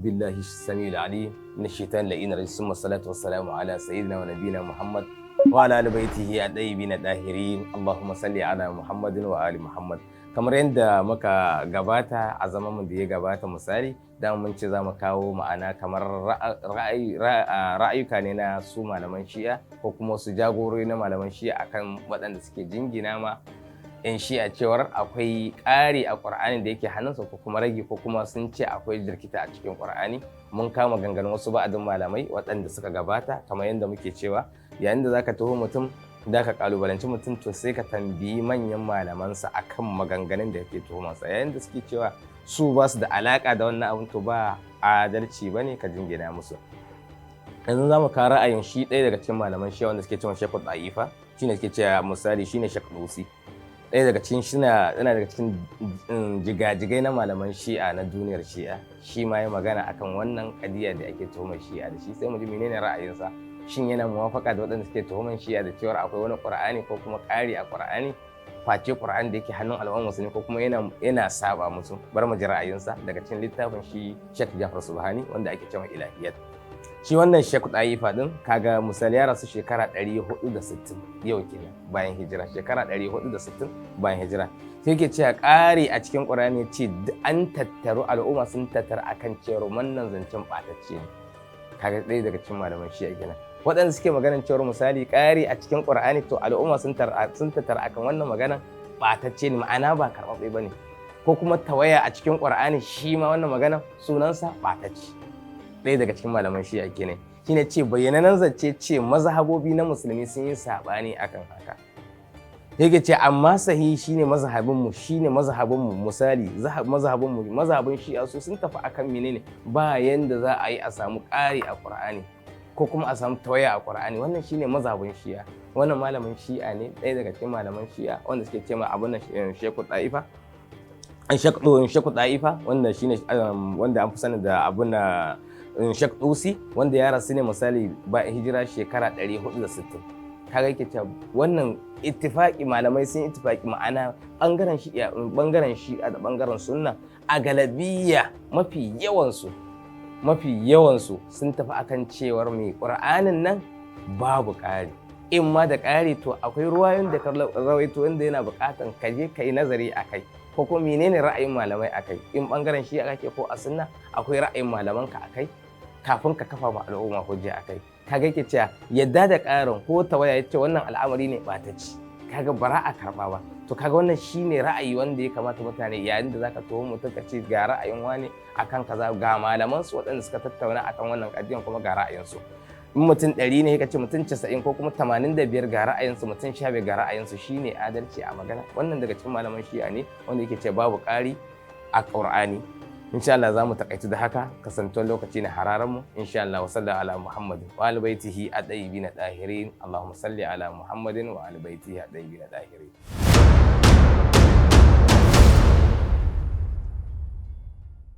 بالله السميع العليم من الشيطان اللعين الرجيم والصلاة والسلام على سيدنا ونبينا محمد وعلى آل بيته الطيبين الطاهرين اللهم صل على محمد وآل محمد. Kamar yadda muka gabata a zaman da ya gabata misali da mun ce za mu kawo ma'ana kamar ra'ayuka ne na su malaman shi'a ko kuma su jagorori na malaman shi'a akan waɗanda suke jingina ma in shi'a cewar akwai ƙari a ƙur'ani da yake hannunsa ko kuma rage ko kuma sun ce akwai jirkita a cikin ƙur'ani. Mun kama ganganun wasu ba'adin malamai waɗanda suka gabata kamar yadda muke cewa yayin da zaka taho mutum da ka kalubalanci mutum to sai ka tambayi manyan malamansa akan maganganun da yake tuhumarsa, yayin da suke cewa su ba su da alaka da wannan abin to ba adalci bane ka jingina musu. Yanzu za mu kawo ra'ayin shi ɗaya daga cikin malaman shi wanda suke cewa Sheikh Da'ifa, shine suke cewa misali shine Sheikh Dusi, ɗaya daga cikin yana daga cikin jigajigai na malaman shi'a na duniyar shi'a, shi ma ya magana akan wannan kadiya da ake tuhumar shi'a da shi, sai mu ji menene ra'ayinsa. Shin yana muwafaka da waɗanda suke tuhumar shi'a da cewar akwai wani ƙur'ani ko kuma ƙari a ƙur'ani face ƙur'ani da yake hannun al'ummar musulmi ko kuma yana saba musu? Bar mu ji ra'ayinsa daga cikin littafin shi Sheikh Jafar Subhani wanda ake cewa Ilahiyat. Shi wannan Sheikh Da'ifa din kaga misali ya rasu shekara 460 yau kenan bayan hijira, shekara 460 bayan hijira. Sai yake cewa ƙari a cikin ƙur'ani ce an tattaru al'umma sun tattara akan cewar wannan zancen ɓatacce ne. Kaga ɗaya daga cikin malaman shi'a kenan. Waɗanda suke maganan cewar misali ƙari a cikin ƙur'ani to al'umma sun tattara akan wannan maganan ɓatacce ne, ma'ana ba karɓaɓɓe ba ne, ko kuma tawaya a cikin ƙur'ani shi ma wannan maganan sunansa ɓatacce. Ɗaya daga cikin malaman shi'a kenan shine ce bayyananan zance ce mazhabobi na musulmi sun yi saɓani akan haka. Yake ce amma sahihi shine mazhabinmu misali mazhabin shi'a su sun tafi akan menene ba yanda za a yi a samu ƙari a ƙur'ani ko kuma a samu tawaya a ƙur'ani. Wannan shine mazhabin shi'a. Wannan malamin shi'a ne, ɗaya daga cikin malaman shi'a wanda suke cewa abun nan Sheikh Da'ifa, Sheikh Da'ifa wanda shine wanda an fi sani da abun nan Sheikh Dusi wanda ya rasu ne misali ba hijira shekara 460. Kaga yake cewa wannan ittifaqi malamai sun ittifaqi ma'ana bangaren shi'a da bangaren sunna a galabiyya mafi yawansu sun tafi akan cewar mai ƙur'anin nan babu ƙari, in ma da ƙari to akwai ruwayoyin da ka rawaito wanda yana buƙatan ka je ka yi nazari a kai ko kuma menene ra'ayin malamai a kai. In ɓangaren shi kake ko a sunna akwai ra'ayin malamanka a kai kafin ka kafa ma al'umma hujja a kai. Kaga yake cewa yadda da ƙarin ko tawaya yace wannan al'amari ne ɓatacci, kaga bara a karɓa ba. To kaga wannan shine ra'ayi wanda ya kamata mutane yayin da zaka taho mutum ka ce ga ra'ayin wani akan kaza, ga malaman su waɗanda suka tattauna akan wannan kadiyan kuma ga ra'ayin su. In mutum 100 ne kace mutum 90 ko kuma 85 ga ra'ayin su, mutum 15 ga ra'ayin su, shine adalci a magana. Wannan daga cikin malaman shi'a ne wanda yake ce babu ƙari a Qur'ani. Insha Allah za mu takaitu da haka kasantuwar lokaci na hararan mu. Insha Allah wa sallallahu ala Muhammadin wa ali baitihi at-tayyibin at-tahirin. Allahumma salli ala Muhammadin wa ali baitihi at-tayyibin at-tahirin.